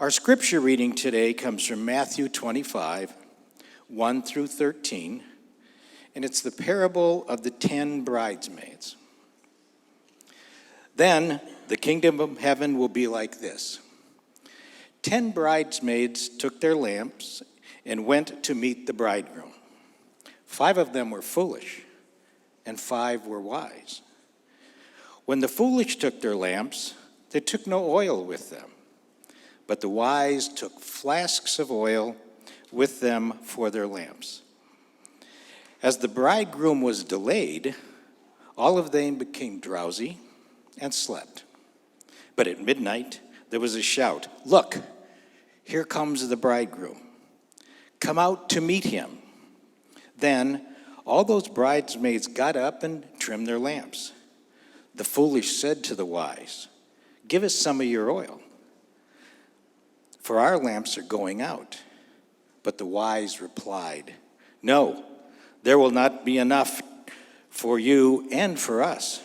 Our scripture reading today comes from Matthew 25, 1 through 13, and it's the parable of the 10 bridesmaids. Then the kingdom of heaven will be like this. 10 bridesmaids took their lamps and went to meet the bridegroom. 5 of them were foolish, and 5 were wise. When the foolish took their lamps, they took no oil with them. But the wise took flasks of oil with them for their lamps. As the bridegroom was delayed, all of them became drowsy and slept. But at midnight, there was a shout, "Look, here comes the bridegroom. Come out to meet him." Then all those bridesmaids got up and trimmed their lamps. The foolish said to the wise, "Give us some of your oil, for our lamps are going out." But the wise replied, "No, there will not be enough for you and for us.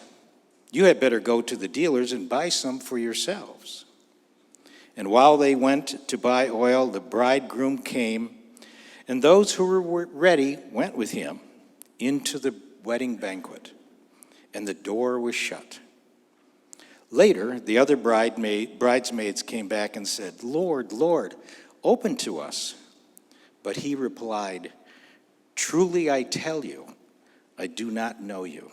You had better go to the dealers and buy some for yourselves." And while they went to buy oil, the bridegroom came, and those who were ready went with him into the wedding banquet, and the door was shut. Later, the other bridesmaids came back and said, "Lord, Lord, open to us." But he replied, "Truly I tell you, I do not know you.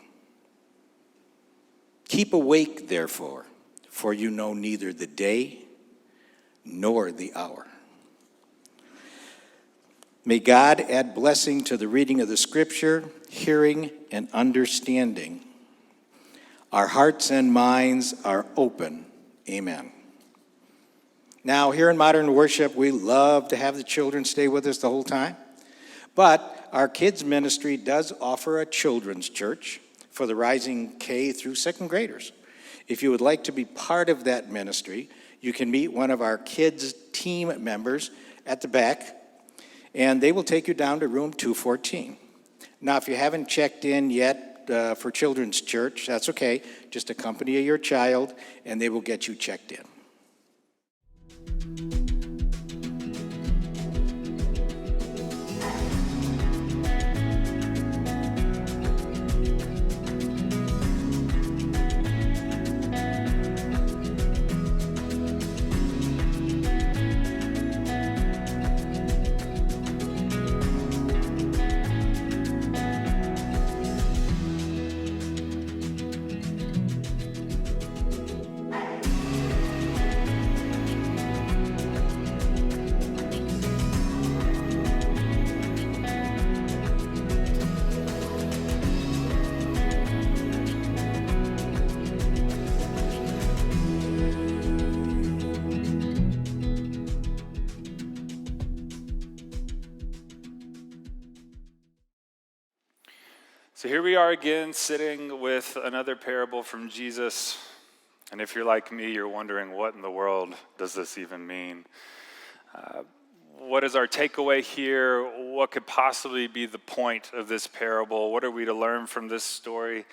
Keep awake, therefore, for you know neither the day nor the hour." May God add blessing to the reading of the scripture, hearing, and understanding. Our hearts and minds are open. Amen. Now, here in Modern Worship, we love to have the children stay with us the whole time. But our kids ministry does offer a children's church for the rising K through second graders. If you would like to be part of that ministry, you can meet one of our kids' team members at the back, and they will take you down to room 214. Now, if you haven't checked in yet for children's church, that's okay. Just accompany your child, and they will get you checked in. So here we are again, sitting with another parable from Jesus. And if you're like me, you're wondering, what in the world does this even mean? What is our takeaway here? What could possibly be the point of this parable? What are we to learn from this story?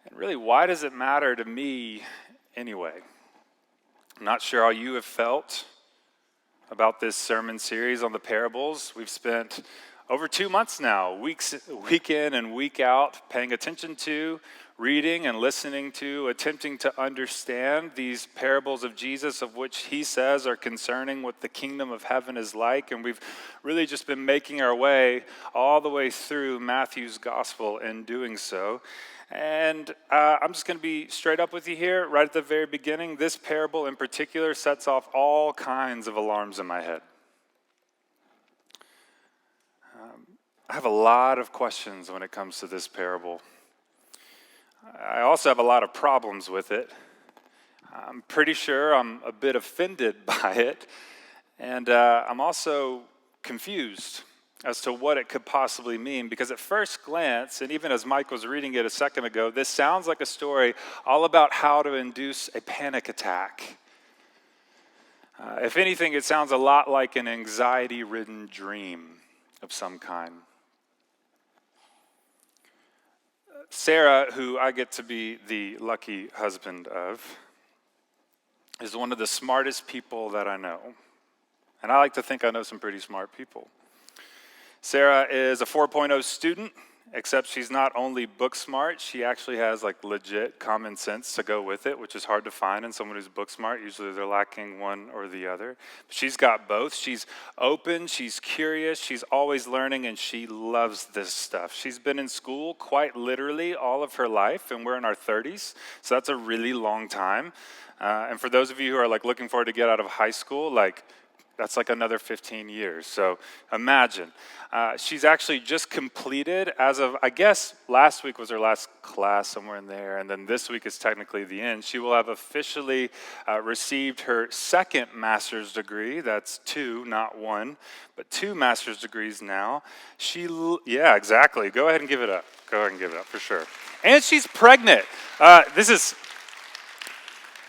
And really, why does it matter to me anyway? I'm not sure how you have felt about this sermon series on the parables. We've spent over 2 months now, week in and week out, paying attention to, reading and listening to, attempting to understand these parables of Jesus, of which he says are concerning what the kingdom of heaven is like. And we've really just been making our way all the way through Matthew's gospel in doing so. And I'm just going to be straight up with you here, right at the very beginning. This parable in particular sets off all kinds of alarms in my head. I have a lot of questions when it comes to this parable. I also have a lot of problems with it. I'm pretty sure I'm a bit offended by it, and I'm also confused as to what it could possibly mean, because at first glance, and even as Mike was reading it a second ago, this sounds like a story all about how to induce a panic attack. If anything, it sounds a lot like an anxiety-ridden dream of some kind. Sarah, who I get to be the lucky husband of, is one of the smartest people that I know. And I like to think I know some pretty smart people. Sarah is a 4.0 student, except she's not only book smart, she actually has like legit common sense to go with it, which is hard to find in someone who's book smart. Usually they're lacking one or the other. She's got both. She's open, she's curious, she's always learning, and she loves this stuff. She's been in school quite literally all of her life, and we're in our 30s, so that's a really long time. And for those of you who are like looking forward to get out of high school, like that's like another 15 years. So imagine. She's actually just completed, as of, I guess, last week was her last class, somewhere in there, and then this week is technically the end. She will have officially received her second master's degree. That's 2, not 1, but 2 master's degrees now. Yeah, exactly. Go ahead and give it up. Go ahead and give it up for sure. And she's pregnant.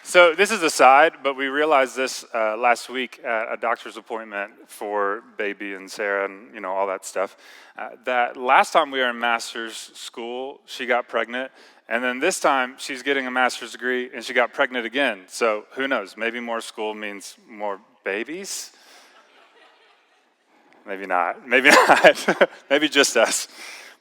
So this is a side, but we realized this last week at a doctor's appointment for baby and Sarah and all that stuff, that last time we were in master's school, she got pregnant, and then this time she's getting a master's degree and she got pregnant again. So who knows, maybe more school means more babies? Maybe not, maybe not, maybe just us.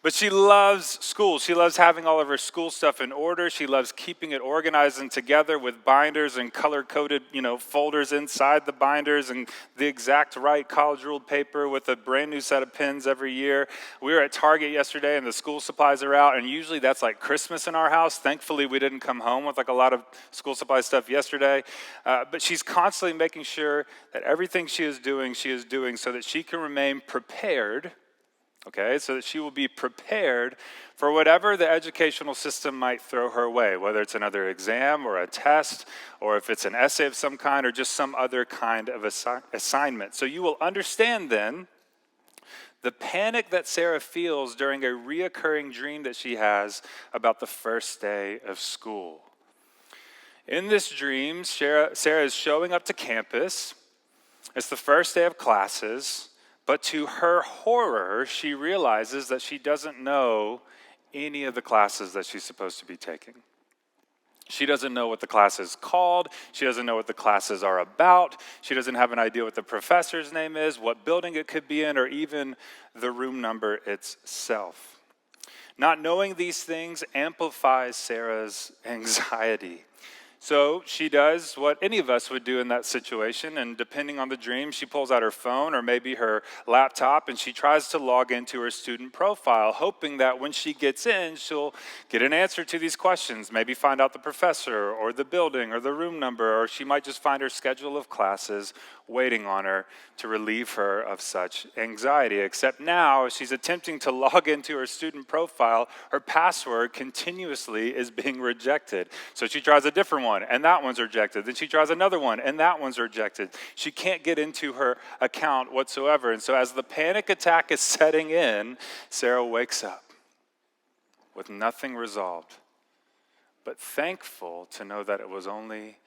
But she loves school. She loves having all of her school stuff in order. She loves keeping it organized and together with binders and color-coded, folders inside the binders and the exact right college-ruled paper with a brand new set of pens every year. We were at Target yesterday and the school supplies are out, and usually that's like Christmas in our house. Thankfully, we didn't come home with like a lot of school supply stuff yesterday. But she's constantly making sure that everything she is doing so that she can remain prepared. Okay, so that she will be prepared for whatever the educational system might throw her way, whether it's another exam or a test, or if it's an essay of some kind, or just some other kind of assignment. So you will understand then the panic that Sarah feels during a reoccurring dream that she has about the first day of school. In this dream, Sarah is showing up to campus. It's the first day of classes. But to her horror, she realizes that she doesn't know any of the classes that she's supposed to be taking. She doesn't know what the class is called. She doesn't know what the classes are about. She doesn't have an idea what the professor's name is, what building it could be in, or even the room number itself. Not knowing these things amplifies Sarah's anxiety. So she does what any of us would do in that situation, and depending on the dream, she pulls out her phone or maybe her laptop, and she tries to log into her student profile, hoping that when she gets in, she'll get an answer to these questions, maybe find out the professor or the building or the room number, or she might just find her schedule of classes waiting on her to relieve her of such anxiety. Except now, as she's attempting to log into her student profile, her password continuously is being rejected. So she tries a different one, and that one's rejected. Then she tries another one, and that one's rejected. She can't get into her account whatsoever. And so as the panic attack is setting in, Sarah wakes up with nothing resolved, but thankful to know that it was only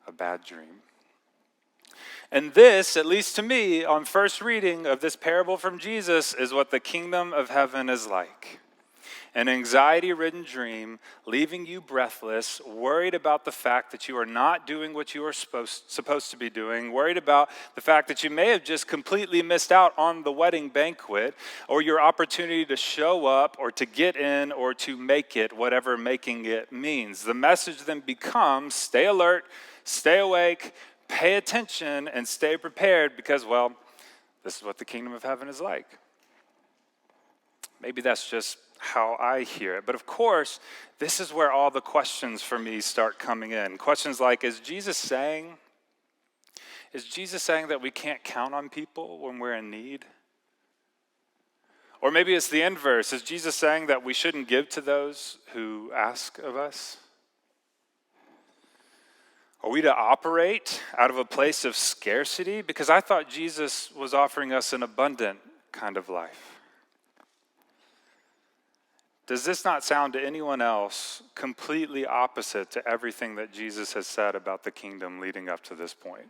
a bad dream. And this, at least to me, on first reading of this parable from Jesus, is what the kingdom of heaven is like. An anxiety-ridden dream, leaving you breathless, worried about the fact that you are not doing what you are supposed to be doing, worried about the fact that you may have just completely missed out on the wedding banquet, or your opportunity to show up, or to get in, or to make it, whatever making it means. The message then becomes, stay alert, stay awake, pay attention, and stay prepared, because, well, this is what the kingdom of heaven is like. Maybe that's just how I hear it. But of course, this is where all the questions for me start coming in. Questions like, is Jesus saying that we can't count on people when we're in need? Or maybe it's the inverse. Is Jesus saying that we shouldn't give to those who ask of us? Are we to operate out of a place of scarcity? Because I thought Jesus was offering us an abundant kind of life. Does this not sound to anyone else completely opposite to everything that Jesus has said about the kingdom leading up to this point?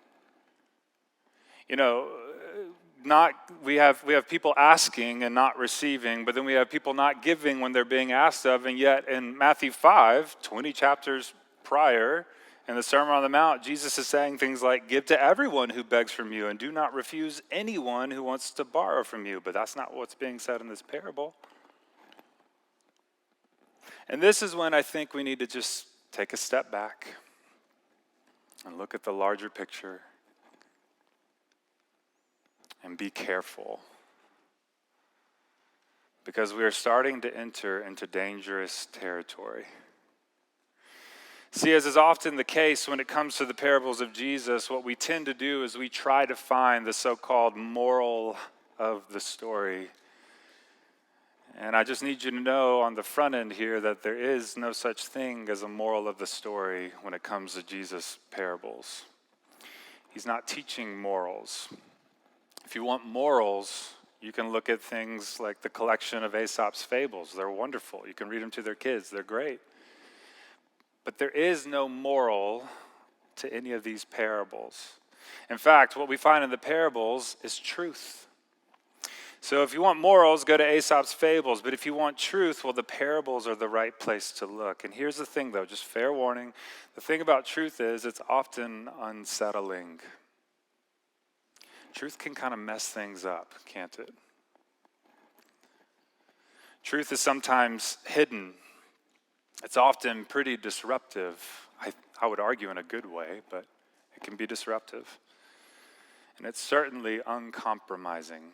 We have people asking and not receiving, but then we have people not giving when they're being asked of, and yet in Matthew 5, 20 chapters prior, In the Sermon on the Mount, Jesus is saying things like, give to everyone who begs from you, and do not refuse anyone who wants to borrow from you. But that's not what's being said in this parable. And this is when I think we need to just take a step back and look at the larger picture and be careful. Because we are starting to enter into dangerous territory. See, as is often the case when it comes to the parables of Jesus, what we tend to do is we try to find the so-called moral of the story. And I just need you to know on the front end here that there is no such thing as a moral of the story when it comes to Jesus' parables. He's not teaching morals. If you want morals, you can look at things like the collection of Aesop's fables. They're wonderful. You can read them to their kids. They're great. But there is no moral to any of these parables. In fact, what we find in the parables is truth. So if you want morals, go to Aesop's fables. But if you want truth, well, the parables are the right place to look. And here's the thing, though, just fair warning. The thing about truth is it's often unsettling. Truth can kind of mess things up, can't it? Truth is sometimes hidden. It's often pretty disruptive. I would argue in a good way, but it can be disruptive. And it's certainly uncompromising.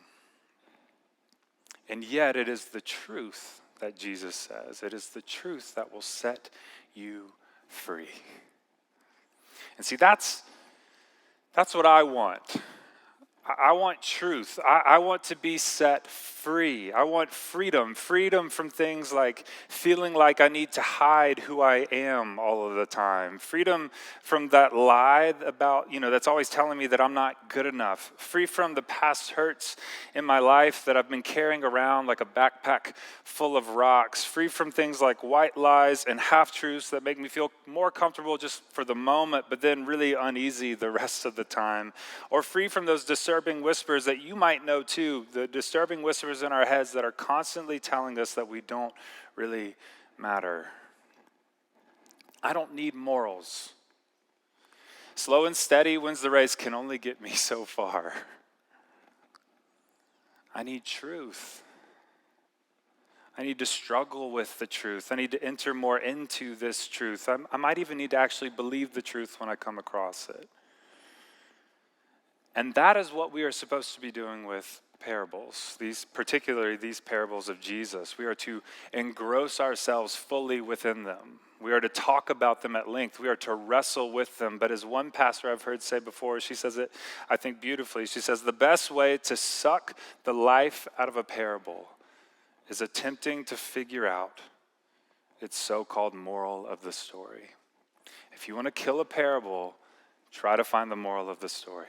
And yet it is the truth that Jesus says. It is the truth that will set you free. And see, that's what I want. I want truth. I want to be set free. I want freedom from things like feeling like I need to hide who I am all of the time. Freedom from that lie about, that's always telling me that I'm not good enough. Free from the past hurts in my life that I've been carrying around like a backpack full of rocks. Free from things like white lies and half-truths that make me feel more comfortable just for the moment, but then really uneasy the rest of the time. Or free from those disturbing whispers that you might know too, the disturbing whispers in our heads that are constantly telling us that we don't really matter. I don't need morals. Slow and steady wins the race can only get me so far. I need truth. I need to struggle with the truth. I need to enter more into this truth. I might even need to actually believe the truth when I come across it. And that is what we are supposed to be doing with parables, particularly these parables of Jesus. We are to engross ourselves fully within them. We are to talk about them at length. We are to wrestle with them. But as one pastor I've heard say before, she says it, I think, beautifully. She says, the best way to suck the life out of a parable is attempting to figure out its so-called moral of the story. If you want to kill a parable, try to find the moral of the story.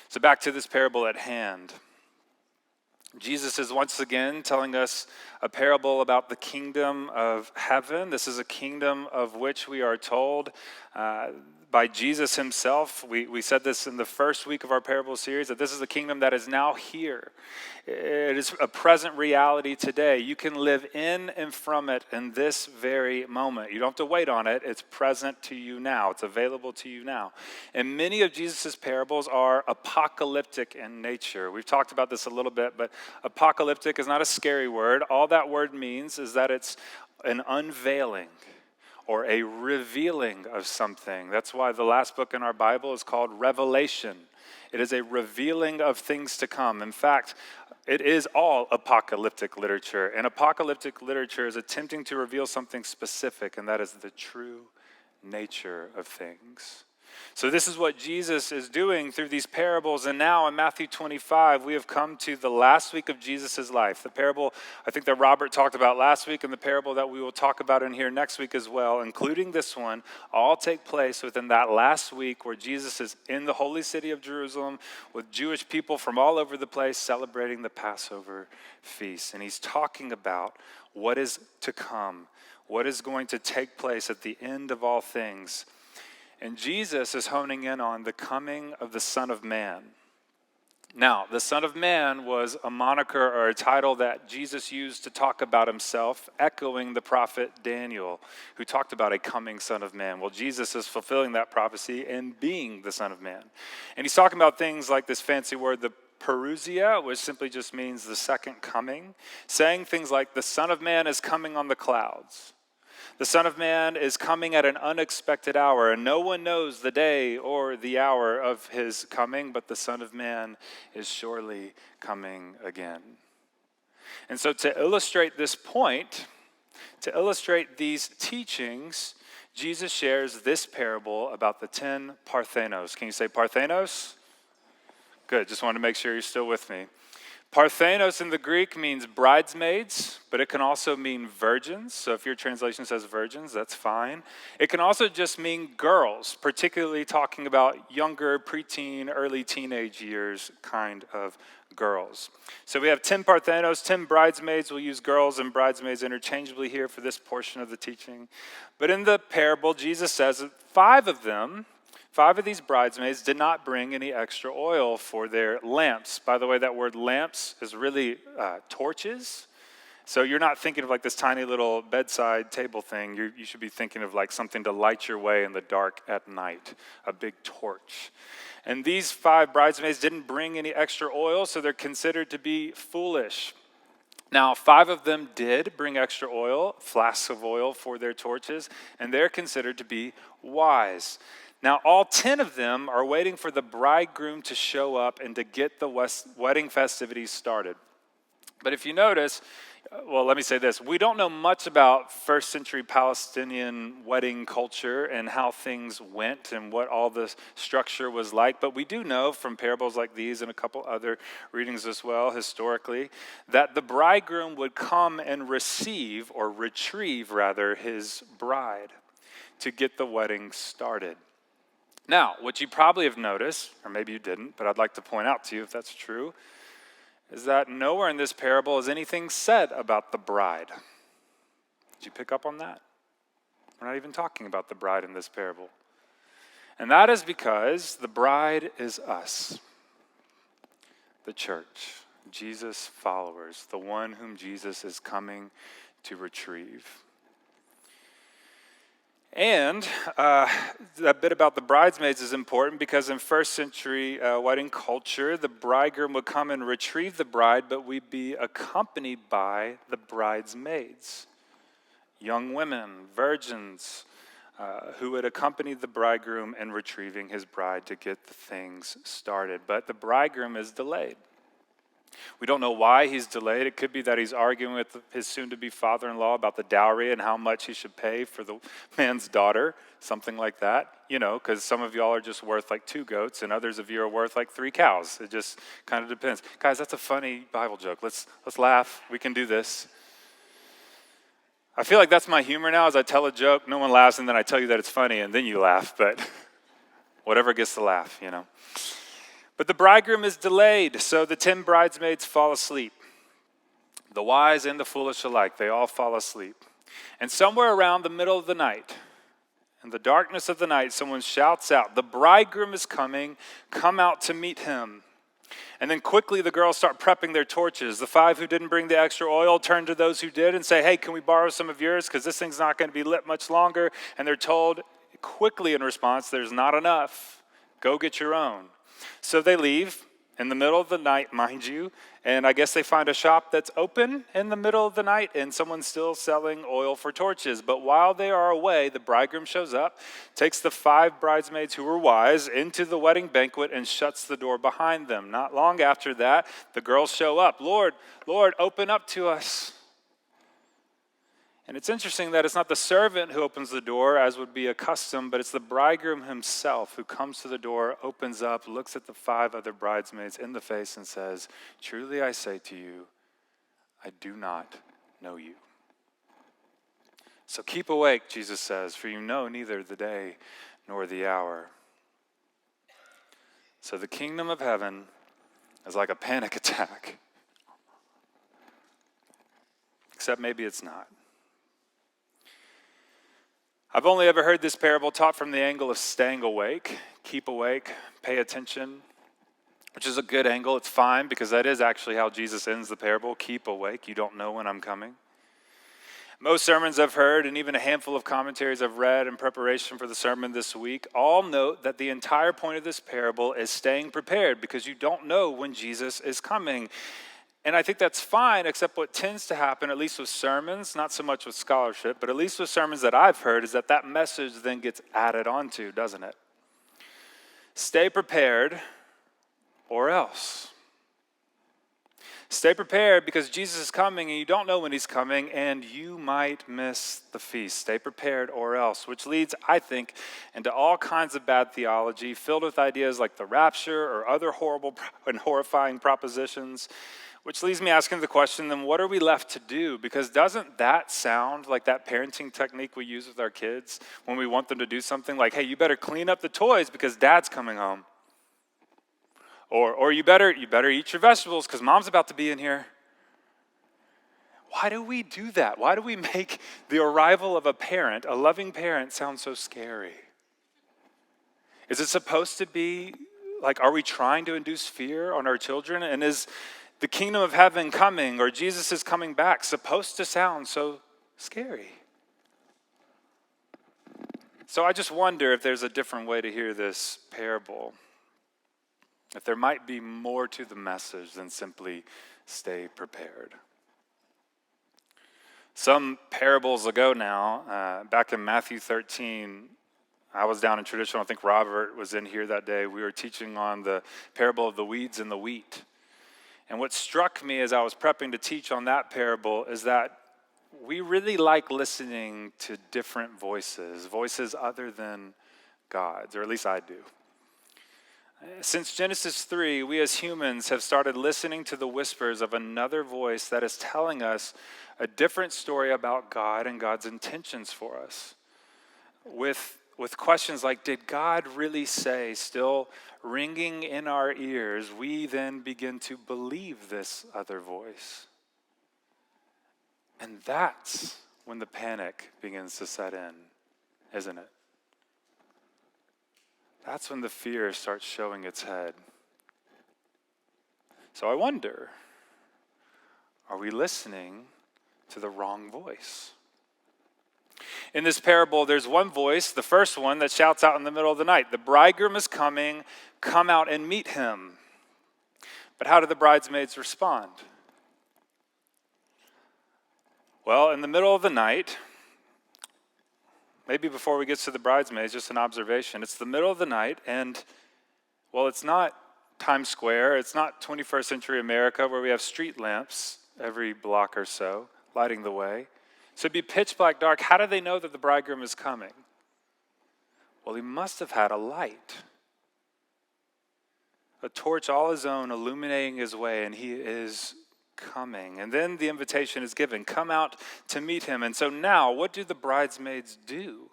So back to this parable at hand. Jesus is once again telling us a parable about the kingdom of heaven. This is a kingdom of which we are told by Jesus himself. We said this in the first week of our parable series, that this is a kingdom that is now here. It is a present reality today. You can live in and from it in this very moment. You don't have to wait on it. It's present to you now. It's available to you now. And many of Jesus' parables are apocalyptic in nature. We've talked about this a little bit, but apocalyptic is not a scary word. All that word means is that it's an unveiling or a revealing of something. That's why the last book in our Bible is called Revelation. It is a revealing of things to come. In fact, it is all apocalyptic literature. And apocalyptic literature is attempting to reveal something specific, and that is the true nature of things. So this is what Jesus is doing through these parables. And now in Matthew 25, we have come to the last week of Jesus' life. The parable, I think, that Robert talked about last week, and the parable that we will talk about in here next week as well, including this one, all take place within that last week where Jesus is in the holy city of Jerusalem with Jewish people from all over the place celebrating the Passover feast. And he's talking about what is to come, what is going to take place at the end of all things. And Jesus is honing in on the coming of the Son of Man. Now, the Son of Man was a moniker or a title that Jesus used to talk about himself, echoing the prophet Daniel, who talked about a coming Son of Man. Well, Jesus is fulfilling that prophecy and being the Son of Man. And he's talking about things like this fancy word, the parousia, which simply just means the second coming, saying things like the Son of Man is coming on the clouds. The Son of Man is coming at an unexpected hour, and no one knows the day or the hour of his coming, but the Son of Man is surely coming again. And so to illustrate this point, to illustrate these teachings, Jesus shares this parable about the 10 Parthenos. Can you say Parthenos? Good, just wanted to make sure you're still with me. Parthenos in the Greek means bridesmaids, but it can also mean virgins. So if your translation says virgins, that's fine. It can also just mean girls, particularly talking about younger, preteen, early teenage years kind of girls. So we have 10 Parthenos, 10 bridesmaids. We'll use girls and bridesmaids interchangeably here for this portion of the teaching. But in the parable, Jesus says that five of these bridesmaids did not bring any extra oil for their lamps. By the way, that word lamps is really torches. So you're not thinking of like this tiny little bedside table thing. You should be thinking of like something to light your way in the dark at night, a big torch. And these 5 bridesmaids didn't bring any extra oil, so they're considered to be foolish. Now, 5 of them did bring extra oil, flasks of oil for their torches, and they're considered to be wise. Now, all 10 of them are waiting for the bridegroom to show up and to get the wedding festivities started. But if you notice, well, let me say this. We don't know much about first century Palestinian wedding culture and how things went and what all the structure was like. But we do know from parables like these and a couple other readings as well, historically, that the bridegroom would come and retrieve his bride to get the wedding started. Now, what you probably have noticed, or maybe you didn't, but I'd like to point out to you if that's true, is that nowhere in this parable is anything said about the bride. Did you pick up on that? We're not even talking about the bride in this parable. And that is because the bride is us, the church, Jesus' followers, the one whom Jesus is coming to retrieve. And that bit about the bridesmaids is important because in first century wedding culture, the bridegroom would come and retrieve the bride, but we'd be accompanied by the bridesmaids, young women, virgins, who would accompany the bridegroom in retrieving his bride to get the things started. But the bridegroom is delayed. We don't know why he's delayed. It could be that he's arguing with his soon-to-be father-in-law about the dowry and how much he should pay for the man's daughter, something like that. You know, because some of y'all are just worth like 2 goats and others of you are worth like 3 cows. It just kind of depends. Guys, that's a funny Bible joke. Let's laugh. We can do this. I feel like that's my humor now. As I tell a joke, no one laughs, and then I tell you that it's funny, and then you laugh. But whatever gets the laugh, you know. But the bridegroom is delayed, so the 10 bridesmaids fall asleep. The wise and the foolish alike, they all fall asleep. And somewhere around the middle of the night, in the darkness of the night, someone shouts out, "The bridegroom is coming, come out to meet him." And then quickly the girls start prepping their torches. The 5 who didn't bring the extra oil turn to those who did and say, "Hey, can we borrow some of yours? Because this thing's not going to be lit much longer." And they're told quickly in response, "There's not enough. Go get your own." So they leave in the middle of the night, mind you, and I guess they find a shop that's open in the middle of the night and someone's still selling oil for torches. But while they are away, the bridegroom shows up, takes the 5 bridesmaids who were wise into the wedding banquet and shuts the door behind them. Not long after that, the girls show up. "Lord, Lord, open up to us." And it's interesting that it's not the servant who opens the door, as would be a custom, but it's the bridegroom himself who comes to the door, opens up, looks at the 5 other bridesmaids in the face and says, "Truly I say to you, I do not know you." So keep awake, Jesus says, for you know neither the day nor the hour. So the kingdom of heaven is like a panic attack. Except maybe it's not. I've only ever heard this parable taught from the angle of staying awake, keep awake, pay attention. which is a good angle. It's fine because that is actually how Jesus ends the parable. Keep awake. You don't know when I'm coming. Most sermons I've heard, and even a handful of commentaries I've read in preparation for the sermon this week, all note that the entire point of this parable is staying prepared because you don't know when Jesus is coming. And I think that's fine, except what tends to happen, at least with sermons, not so much with scholarship, but at least with sermons that I've heard, is that message then gets added onto, doesn't it? Stay prepared or else. Stay prepared because Jesus is coming and you don't know when he's coming and you might miss the feast. Stay prepared or else, which leads, I think, into all kinds of bad theology filled with ideas like the rapture or other horrible and horrifying propositions, which leaves me asking the question, then what are we left to do? Because doesn't that sound like that parenting technique we use with our kids when we want them to do something like, hey, you better clean up the toys because dad's coming home. Or you better eat your vegetables because mom's about to be in here. Why do we do that? Why do we make the arrival of a parent, a loving parent, sound so scary? Is it supposed to be like, are we trying to induce fear on our children? And is the kingdom of heaven coming or Jesus is coming back supposed to sound so scary? So I just wonder if there's a different way to hear this parable. If there might be more to the message than simply stay prepared. Some parables ago now, back in Matthew 13, I was down in traditional. I think Robert was in here that day. We were teaching on the parable of the weeds and the wheat. And what struck me as I was prepping to teach on that parable is that we really like listening to different voices other than God's, or at least I do. Since Genesis 3, we as humans have started listening to the whispers of another voice that is telling us a different story about God and God's intentions for us. With questions like, did God really say, still ringing in our ears, we then begin to believe this other voice. And that's when the panic begins to set in, isn't it? That's when the fear starts showing its head. So I wonder, are we listening to the wrong voice? In this parable, there's one voice, the first one, that shouts out in the middle of the night, the bridegroom is coming, come out and meet him. But how do the bridesmaids respond? Well, in the middle of the night, maybe before we get to the bridesmaids, just an observation. It's the middle of the night, and, well, it's not Times Square. It's not 21st century America where we have street lamps every block or so lighting the way. So it'd be pitch black dark. How do they know that the bridegroom is coming? Well, he must have had a light, a torch all his own illuminating his way, and he is coming. And then the invitation is given, come out to meet him. And so now, what do the bridesmaids do?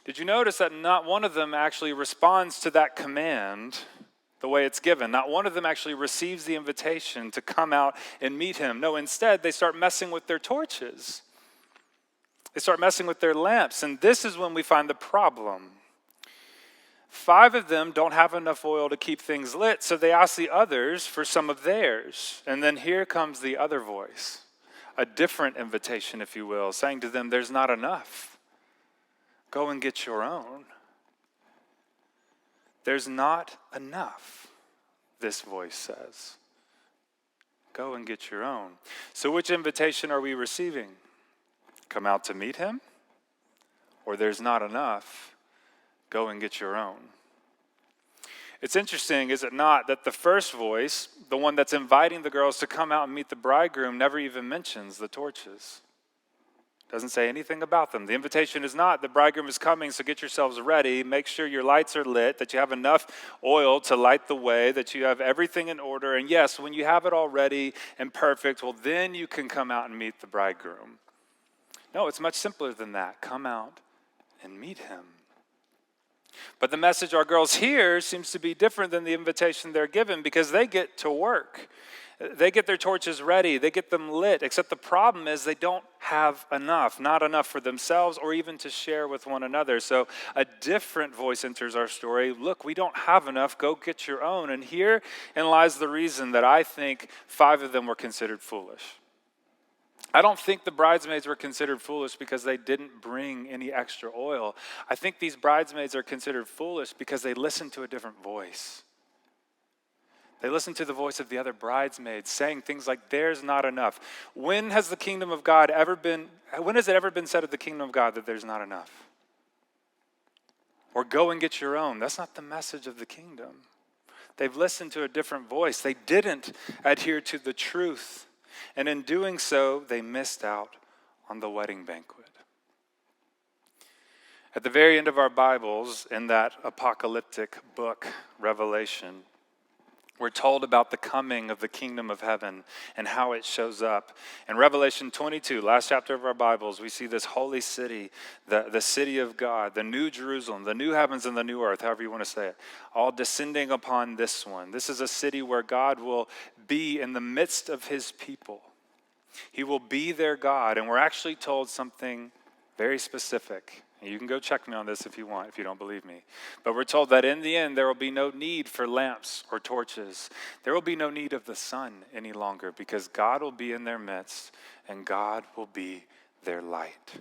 Did you notice that not one of them actually responds to that command the way it's given? Not one of them actually receives the invitation to come out and meet him. No, instead, they start messing with their torches. They start messing with their lamps. And this is when we find the problem. 5 of them don't have enough oil to keep things lit, so they ask the others for some of theirs. And then here comes the other voice, a different invitation, if you will, saying to them, there's not enough. Go and get your own. There's not enough, this voice says. Go and get your own. So which invitation are we receiving? Come out to meet him? Or there's not enough? Go and get your own. It's interesting, is it not, that the first voice, the one that's inviting the girls to come out and meet the bridegroom, never even mentions the torches. Doesn't say anything about them. The invitation is not, the bridegroom is coming, so get yourselves ready. Make sure your lights are lit, that you have enough oil to light the way, that you have everything in order. And yes, when you have it all ready and perfect, well, then you can come out and meet the bridegroom. No, it's much simpler than that. Come out and meet him. But the message our girls hear seems to be different than the invitation they're given because they get to work. They get their torches ready, they get them lit, except the problem is they don't have enough, not enough for themselves or even to share with one another. So a different voice enters our story. Look, we don't have enough, go get your own. And herein lies the reason that I think 5 of them were considered foolish. I don't think the bridesmaids were considered foolish because they didn't bring any extra oil. I think these bridesmaids are considered foolish because they listened to a different voice. They listened to the voice of the other bridesmaids saying things like, there's not enough. When has it ever been said of the kingdom of God that there's not enough? Or go and get your own. That's not the message of the kingdom. They've listened to a different voice. They didn't adhere to the truth. And in doing so, they missed out on the wedding banquet. At the very end of our Bibles, in that apocalyptic book, Revelation, we're told about the coming of the kingdom of heaven and how it shows up. In Revelation 22, last chapter of our Bibles, we see this holy city, the city of God, the new Jerusalem, the new heavens and the new earth, however you want to say it, all descending upon this one. This is a city where God will be in the midst of his people. He will be their God, and we're actually told something very specific. You can go check me on this if you want, if you don't believe me. But we're told that in the end, there will be no need for lamps or torches. There will be no need of the sun any longer because God will be in their midst and God will be their light.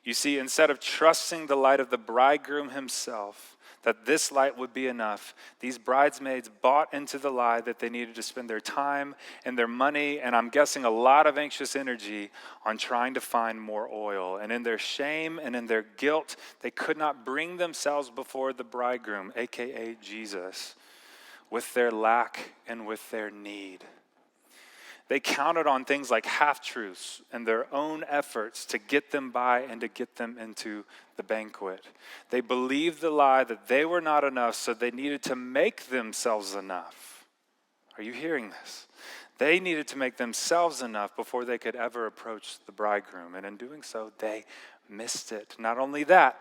You see, instead of trusting the light of the bridegroom himself, that this light would be enough, these bridesmaids bought into the lie that they needed to spend their time and their money, and I'm guessing a lot of anxious energy on trying to find more oil. And in their shame and in their guilt, they could not bring themselves before the bridegroom, aka Jesus, with their lack and with their need. They counted on things like half-truths and their own efforts to get them by and to get them into the banquet. They believed the lie that they were not enough, so they needed to make themselves enough. Are you hearing this? They needed to make themselves enough before they could ever approach the bridegroom. And in doing so, they missed it. Not only that,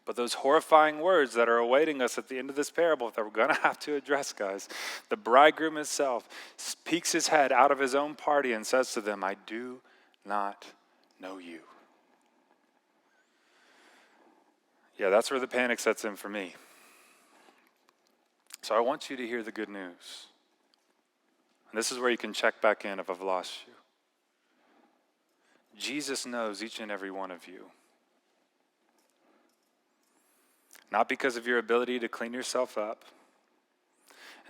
but those horrifying words that are awaiting us at the end of this parable that we're going to have to address, guys. The bridegroom himself peeks his head out of his own party and says to them, I do not know you. Yeah, that's where the panic sets in for me. So I want you to hear the good news. And this is where you can check back in if I've lost you. Jesus knows each and every one of you. Not because of your ability to clean yourself up,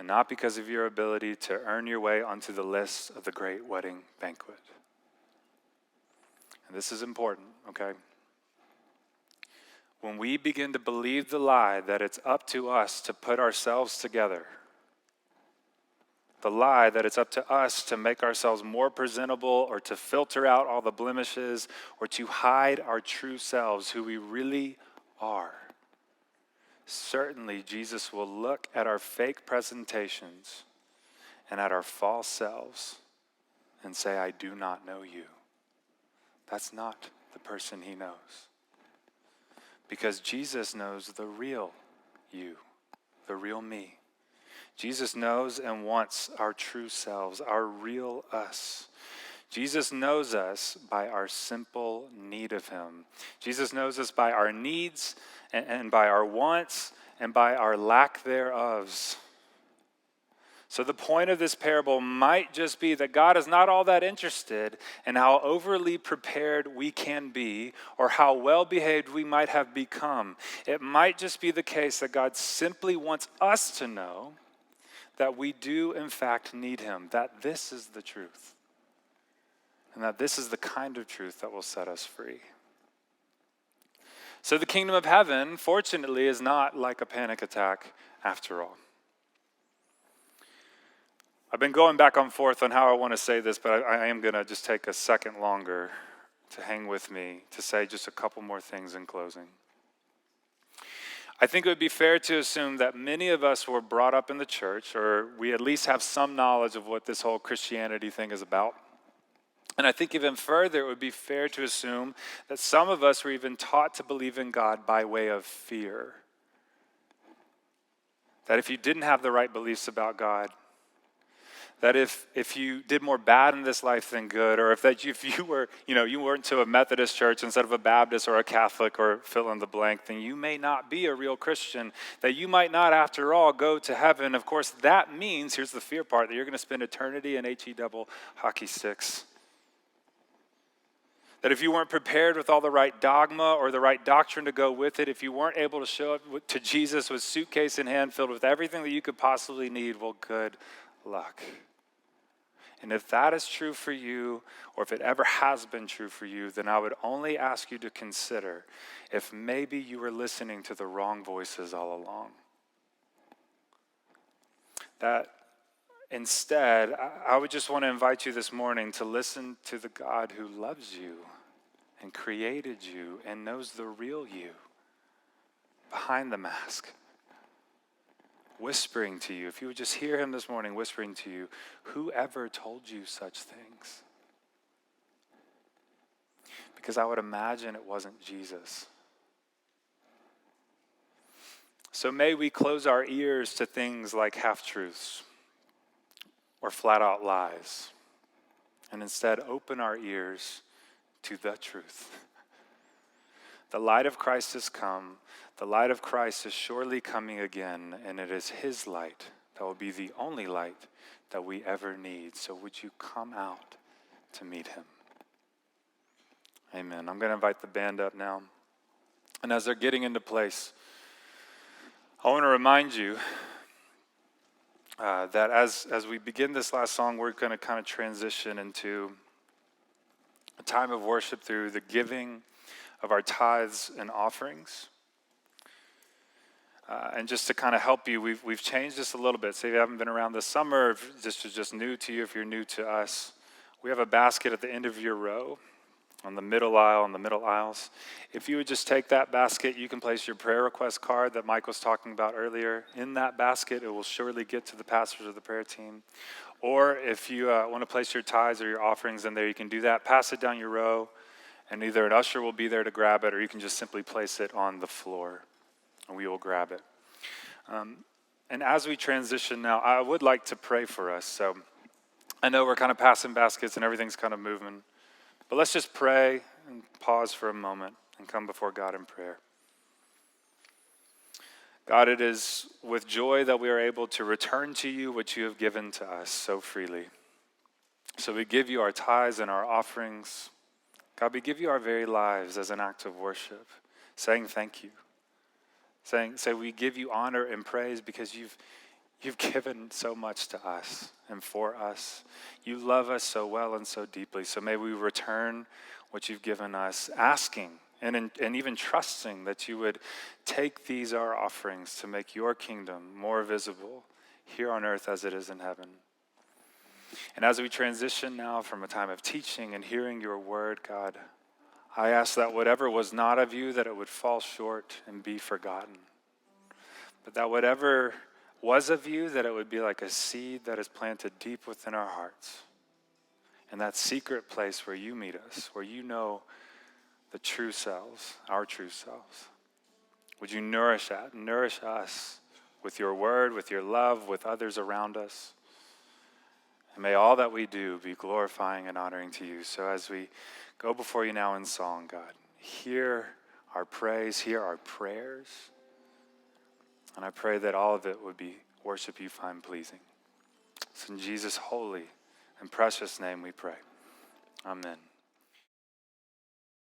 and not because of your ability to earn your way onto the list of the great wedding banquet. And this is important, okay? When we begin to believe the lie that it's up to us to put ourselves together, the lie that it's up to us to make ourselves more presentable or to filter out all the blemishes or to hide our true selves, who we really are, certainly Jesus will look at our fake presentations and at our false selves and say, I do not know you. That's not the person he knows. Because Jesus knows the real you, the real me. Jesus knows and wants our true selves, our real us. Jesus knows us by our simple need of him. Jesus knows us by our needs and by our wants and by our lack thereof. So the point of this parable might just be that God is not all that interested in how overly prepared we can be or how well-behaved we might have become. It might just be the case that God simply wants us to know that we do in fact need him, that this is the truth, and that this is the kind of truth that will set us free. So the kingdom of heaven, fortunately, is not like a panic attack after all. I've been going back and forth on how I want to say this, but I am going to just take a second longer to hang with me to say just a couple more things in closing. I think it would be fair to assume that many of us were brought up in the church, or we at least have some knowledge of what this whole Christianity thing is about. And I think even further, it would be fair to assume that some of us were even taught to believe in God by way of fear. That if you didn't have the right beliefs about God, That if you did more bad in this life than good, or if you were, you weren't to a Methodist church instead of a Baptist or a Catholic or fill in the blank, then you may not be a real Christian, that you might not, after all, go to heaven. Of course, that means, here's the fear part, that you're going to spend eternity in HE double hockey sticks. That if you weren't prepared with all the right dogma or the right doctrine to go with it, if you weren't able to show up to Jesus with suitcase in hand filled with everything that you could possibly need, well, good luck. And if that is true for you, or if it ever has been true for you, then I would only ask you to consider if maybe you were listening to the wrong voices all along. That instead, I would just want to invite you this morning to listen to the God who loves you and created you and knows the real you behind the mask, whispering to you. If you would just hear him this morning whispering to you, whoever told you such things? Because I would imagine it wasn't Jesus. So may we close our ears to things like half-truths or flat-out lies, and instead open our ears to the truth. The light of Christ has come. The light of Christ is surely coming again, and it is his light that will be the only light that we ever need. So would you come out to meet him? Amen. I'm going to invite the band up now. And as they're getting into place, I want to remind you that as we begin this last song, we're going to kind of transition into a time of worship through the giving of our tithes and offerings. And just to kind of help you, we've changed this a little bit. Say if you haven't been around this summer, if this is just new to you, if you're new to us, we have a basket at the end of your row on the middle aisle, on the middle aisles. If you would just take that basket, you can place your prayer request card that Mike was talking about earlier in that basket. It will surely get to the pastors of the prayer team. Or if you want to place your tithes or your offerings in there, you can do that. Pass it down your row, and either an usher will be there to grab it, or you can just simply place it on the floor, and we will grab it. And as we transition now, I would like to pray for us. So I know we're kind of passing baskets and everything's kind of moving, but let's just pray and pause for a moment and come before God in prayer. God, it is with joy that we are able to return to you what you have given to us so freely. So we give you our tithes and our offerings. God, we give you our very lives as an act of worship, saying thank you. Say we give you honor and praise because you've given so much to us and for us. You love us so well and so deeply. So may we return what you've given us, asking and even trusting that you would take these our offerings to make your kingdom more visible here on earth as it is in heaven. And as we transition now from a time of teaching and hearing your word, God, I ask that whatever was not of you, that it would fall short and be forgotten. But that whatever was of you, that it would be like a seed that is planted deep within our hearts. In that secret place where you meet us, where you know the true selves, our true selves. Would you nourish us with your word, with your love, with others around us? And may all that we do be glorifying and honoring to you. So as we go before you now in song, God, hear our praise, hear our prayers. And I pray that all of it would be worship you find pleasing. It's in Jesus' holy and precious name we pray. Amen.